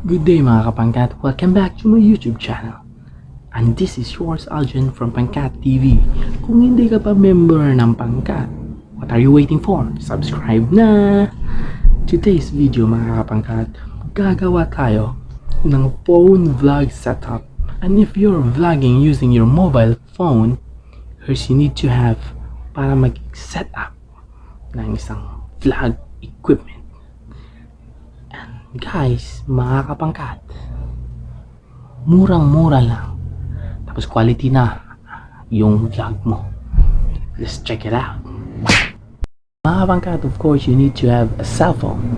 Good day mga kapangkat, welcome back to my YouTube channel. And this is yours Aljan from Pangkat TV. Kung hindi ka pa member ng Pangkat, what are you waiting for? Subscribe na! Today's video mga kapangkat, gagawa tayo ng phone vlog setup. And if you're vlogging using your mobile phone, here's you need to have para mag-setup ng isang vlog equipment. Guys, mga kapangkat, murang-mura lang, tapos quality na yung vlog mo. Let's check it out. Mga kapangkat, of course, you need to have a cell phone.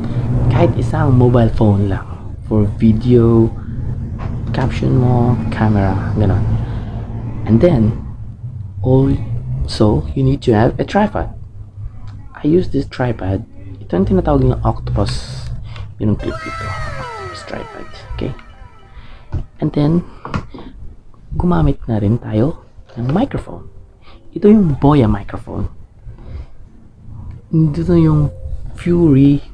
Kahit isang mobile phone lang for video, caption mo, camera, ganon. And then, also, you need to have a tripod. I use this tripod. Ito ang tinatawag ng octopus. Yun ang clip dito. Octopus tripod. Okay? And then, gumamit na rin tayo ng microphone. Ito yung Boya microphone. Dito yung Fury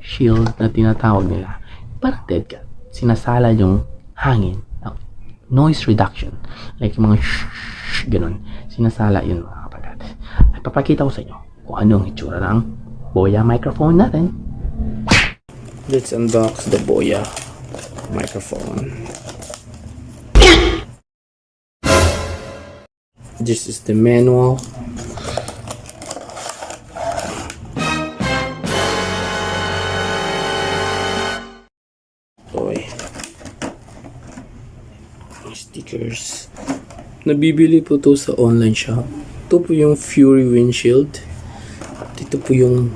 Shield na tinatawag nila. Parang dead cat. Sinasala yung hangin. Noise reduction. Like yung mga shh, ganun. Sinasala yun mga kapatid. Ay papakita ko sa inyo kung ano ang itsura ng Boya microphone natin. Let's unbox the Boya microphone. This is the manual. Boy. Stickers. Nabibili po to sa online shop. Ito po yung Fury windshield. Ito po yung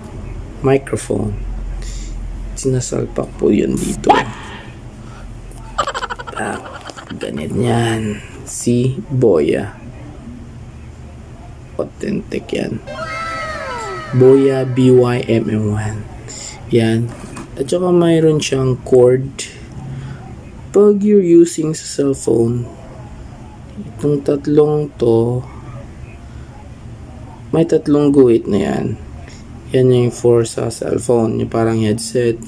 microphone. Sinasalpak po yan dito. Ganit yan. Si Boya. Authentic yan. Boya BYMM1. Yan. At saka mayroon siyang cord. Pag you're using sa cellphone, itong tatlong to, may tatlong guhit na yan. Yan yung for sa cellphone, yung parang headset.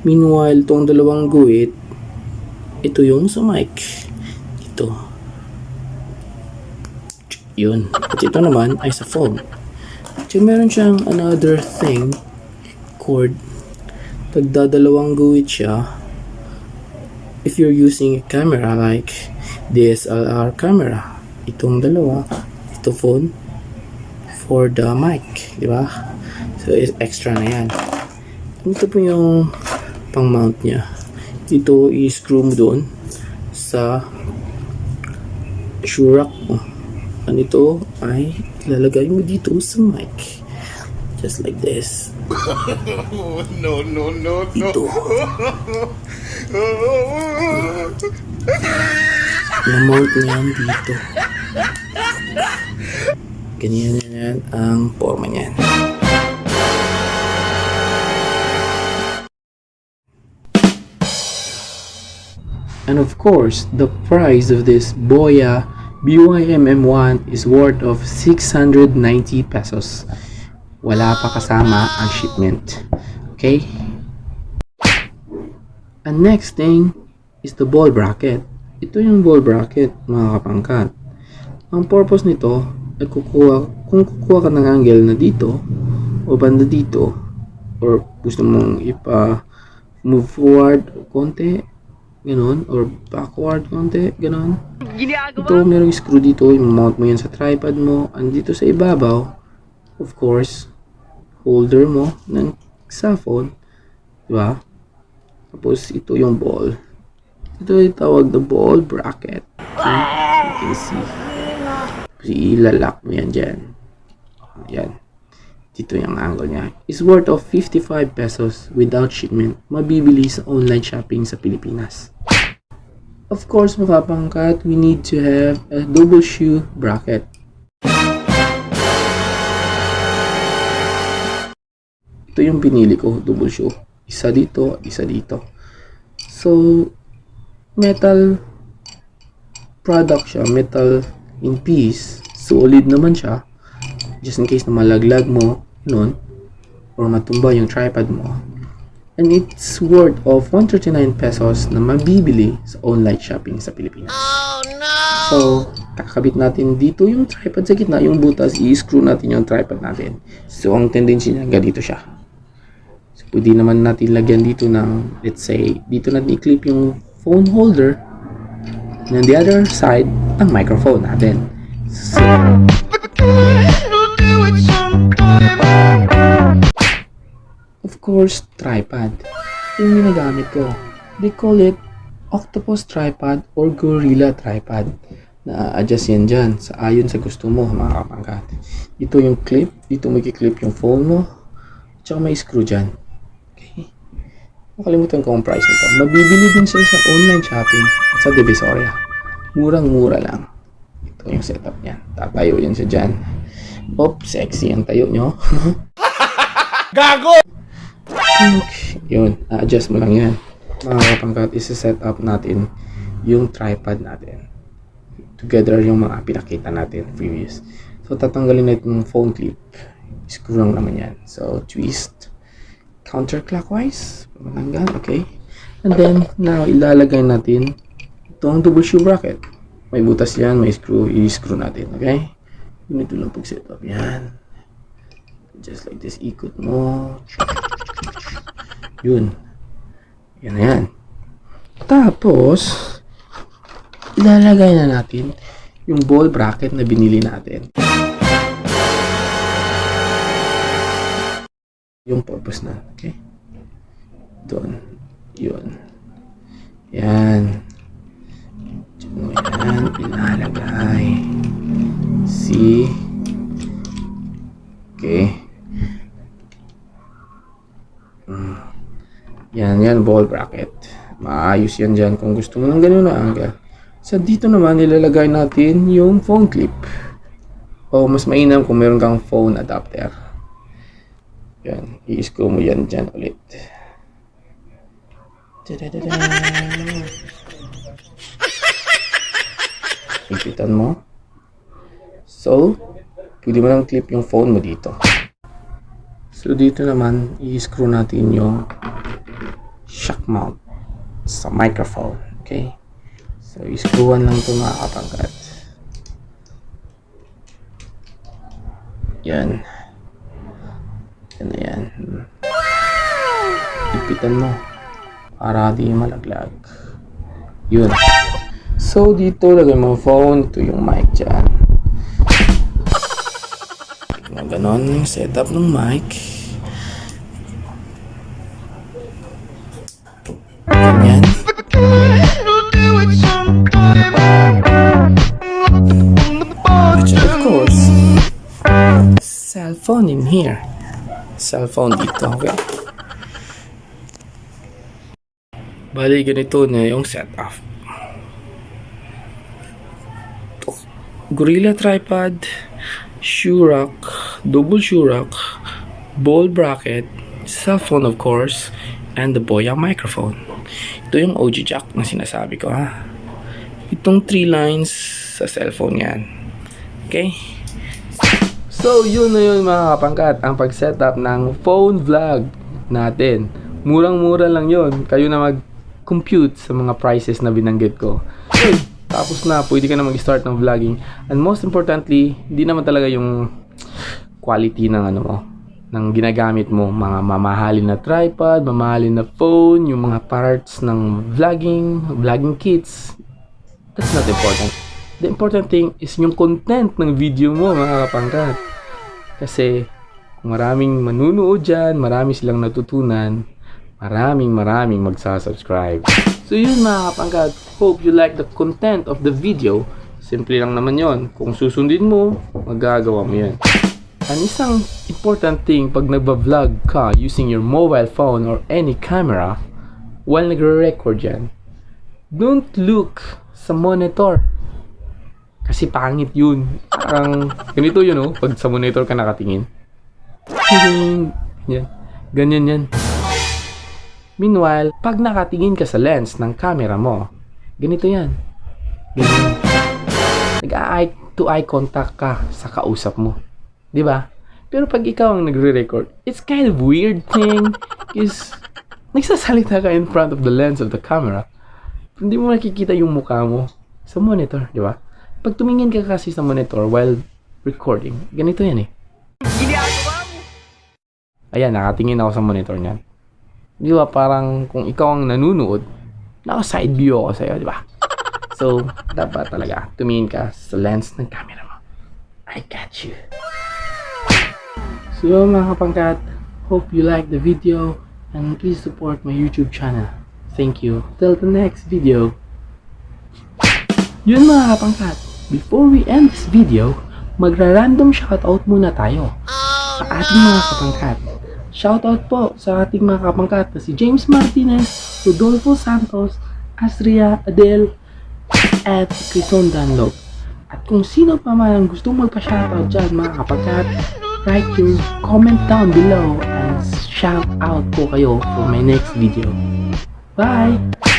Meanwhile, itong dalawang guhit, ito yung sa mic. Ito. Yun. At ito naman ay sa phone. So, meron siyang another thing, cord. Pag dadalawang guhit siya, if you're using a camera like DSLR camera, itong dalawa, ito phone, for the mic, di ba? So, extra na yan. Ito po yung pang-mount niya. Ito i-screw mo doon sa shoe rack mo. And ito ay lalagay mo dito sa mic. Just like this. No. Ito. Na-mount na yan dito. Ganyan yan ang forma niyan. And of course, the price of this Boya BYMM1 is worth of 690 pesos. Wala pa kasama ang shipment. Okay? And next thing is the ball bracket. Ito yung ball bracket, mga kapangkat. Ang purpose nito ay kung kukuha ka ng angle na dito o banda dito, or gusto mong move forward konti, ganon, or backward konti, ganon. Ito, merong screw dito, i-mount mo yan sa tripod mo. And dito sa ibabaw, of course, holder mo ng cellphone, diba? Tapos ito yung ball. Ito ay tawag na ball bracket. You can see. Kasi ilalak mo yan dyan. Yan. Dito yung angle niya. It's worth of 55 pesos without shipment. Mabibili sa online shopping sa Pilipinas. Of course, mga kapangkat, we need to have a double shoe bracket. Ito yung pinili ko, double shoe. Isa dito, isa dito. So, metal product siya, metal in piece. Solid naman siya. Just in case na malaglag mo, nun, or matumba yung tripod mo, And it's worth of 139 pesos na mabibili sa online shopping sa Pilipinas. So, kakabit natin dito yung tripod sa gitna, yung butas, i-screw natin yung tripod natin. So, ang tendency niya, ganito siya. So, pwede naman natin lagyan dito ng, let's say, dito natin i-clip yung phone holder. And on the other side, ang microphone natin. So, of course, tripod. Ito yung ginagamit ko. They call it octopus tripod or gorilla tripod. Na-adjust yan dyan ayon sa gusto mo, mga kapangkat. Ito yung clip. Dito mo i-clip yung phone mo. Tsaka may screw dyan. Okay. Makalimutan ko ang price nito. Mabibili din siya sa online shopping at sa Divisoria. Murang-mura lang. Ito yung setup niya. Tatayo yan siya dyan. Sexy ang tayo nyo. Gago! Okay. Yun, adjust mo lang yan. Mga kapangkat, isa-set up natin yung tripod natin. Together yung mga pinakita natin previous. So, tatanggalin natin yung phone clip. Screw lang naman yan. So, twist. Counterclockwise. Matanggal, okay. And then, now, ilalagay natin itong double shoe bracket. May butas yan, may screw. I-screw natin, okay? Ganito lang pag-set up yan. Just like this, ikot mo. Yun. Yan na yan. Tapos, ilalagay na natin yung ball bracket na binili natin. Yung purpose na. Okay? Doon. Yun. Yan. Diyan mo yan. Ilalagay. See? Okay. Yan, ball bracket. Maayos yan dyan kung gusto mo ng ganun na angle. Sa dito naman, ilalagay natin yung phone clip. O mas mainam kung meron kang phone adapter. Yan, i-screw mo yan dyan ulit. Ipitan mo. So, pwede mo lang clip yung phone mo dito. So, dito naman, i-screw natin yung shock mount sa microphone. Okay? So, i-screwan lang ito mga kapangkat. Yan. Yan na yan. Ipitan mo para di malaglag. Yun. So, dito lagay mo phone. Ito yung mic dyan. Ganon yung setup ng mic. Ganyan. Of course, cellphone in here. Cellphone dito, okay? Bali, ganito na yung setup. Gorilla tripod, shoe rack, double shoe rack, ball bracket, cellphone of course, and the Boya microphone. Ito yung OG jack na sinasabi ko, ha. Itong 3 lines sa cellphone yan. Okay? So, yun na yun mga kapangkat, ang pag-setup ng phone vlog natin. Murang-mura lang yun. Kayo na mag-compute sa mga prices na binanggit ko. Yun, tapos na, pwede ka na mag-start ng vlogging. And most importantly, hindi naman talaga yung quality ng ano mo, ng ginagamit mo, mga mamahalin na tripod, mamahalin na phone, yung mga parts ng vlogging kits. That's not important. The important thing is yung content ng video mo, mga kapangkat. Kasi kung maraming manunood dyan, marami silang natutunan, maraming magsasubscribe. So yun mga kapangkat, hope you like the content of the video. Simple lang naman yon. Kung susundin mo, magagawa mo yan. Ang isang important thing pag nagba-vlog ka using your mobile phone or any camera, while nagre-record yan, don't look sa monitor. Kasi pangit yun. Parang ganito yun, oh, pag sa monitor ka nakatingin. Yan. Ganyan yan. Meanwhile, pag nakatingin ka sa lens ng camera mo, ganito yan. Ganyan. Nag-eye to eye contact ka sa kausap mo. 'Di ba? Pero pag ikaw ang nagre-record, it's kind of weird thing is nagsasalita ka in front of the lens of the camera. Hindi mo nakikita yung mukha mo sa monitor, di ba? Pag tumingin ka kasi sa monitor while recording, ganito yan eh. Ayan, nakatingin ako sa monitor niyan. Di ba, parang kung ikaw ang nanunood, naka-side view ako sa'yo, di ba? So, dapat talaga tumingin ka sa lens ng camera mo. I got you. So, mga kapangkat, hope you like the video and please support my YouTube channel. Thank you. Till the next video. Yun mga kapangkat, before we end this video, magra-random shoutout muna tayo sa ating mga kapangkat. Shoutout po sa ating mga kapangkat na si James Martinez, Rodolfo Santos, Asria Adel, at Crison Danlog. At kung sino pa man ang gustong magpa-shoutout dyan mga kapangkat, write your comment down below and shout out ko kayo for my next video. Bye!